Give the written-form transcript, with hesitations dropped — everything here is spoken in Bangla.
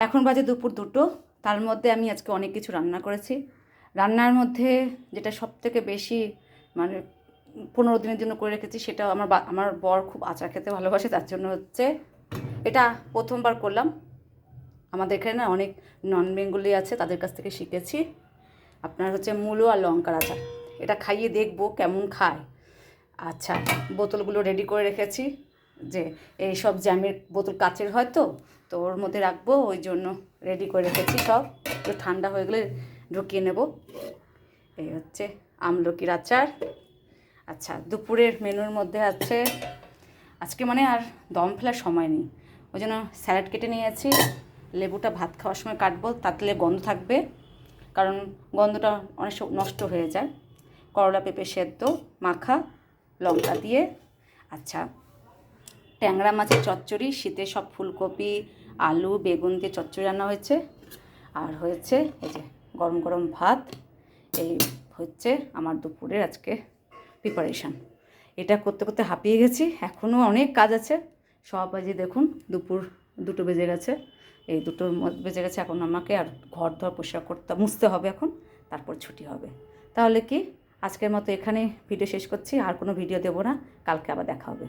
এখন বাজে দুপুর 2টো। তার মধ্যে আমি আজকে অনেক কিছু রান্না করেছি। রান্নার মধ্যে যেটা সবথেকে বেশি মানে 15 দিনের জন্য করে রেখেছি, সেটা আমার বর খুব আচার খেতে ভালোবাসে, তার জন্য হচ্ছে এটা প্রথমবার করলাম। আমাদের এখানে না অনেক নন বেঙ্গলি আছে, তাদের কাছ থেকে শিখেছি। আপনার হচ্ছে মূলো আর লঙ্কার আচার, এটা খাইয়ে দেখবো কেমন খায়। আচ্ছা, বোতলগুলো রেডি করে রেখেছি, যে এই সব জ্যামের বোতল কাচের হয় তো ওর মধ্যে রাখবো, ওই জন্য রেডি করে রেখেছি সব। একটু ঠান্ডা হয়ে গেলে ঢুকিয়ে নেব। এই হচ্ছে আমলকির আচার। আচ্ছা, দুপুরের মেনুর মধ্যে আছে আজকে মানে আর দম ফেলার সময় নেই, ওই জন্য স্যালাড কেটে নিয়েছি। লেবুটা ভাত খাওয়ার সময় কাটবো, তাতে গন্ধ থাকবে, কারণ গন্ধটা অনেক নষ্ট হয়ে যায়। করলা পেঁপে সেদ্ধ মাখা লঙ্কা দিয়ে। আচ্ছা, ট্যাংরা মাছের চচ্চড়ি, শীতে সব ফুলকপি আলু বেগুন দিয়ে চচ্চড়ি রান্না হয়েছে। আর হয়েছে এই যে গরম গরম ভাত। এই হচ্ছে আমার দুপুরের আজকে প্রিপারেশান। এটা করতে করতে হাঁপিয়ে গেছি, এখনও অনেক কাজ আছে। সব বাজে দেখুন দুপুর 2টো বেজে গেছে, এই 2টো বেজে গেছে। এখন আমাকে আর ঘর ধর পরিষ্কার করতে মুছতে হবে এখন, তারপর ছুটি হবে। তাহলে কি আজকের মতো এখানে ভিডিও শেষ করছি, আর কোনো ভিডিও দেবো না, কালকে আবার দেখা হবে।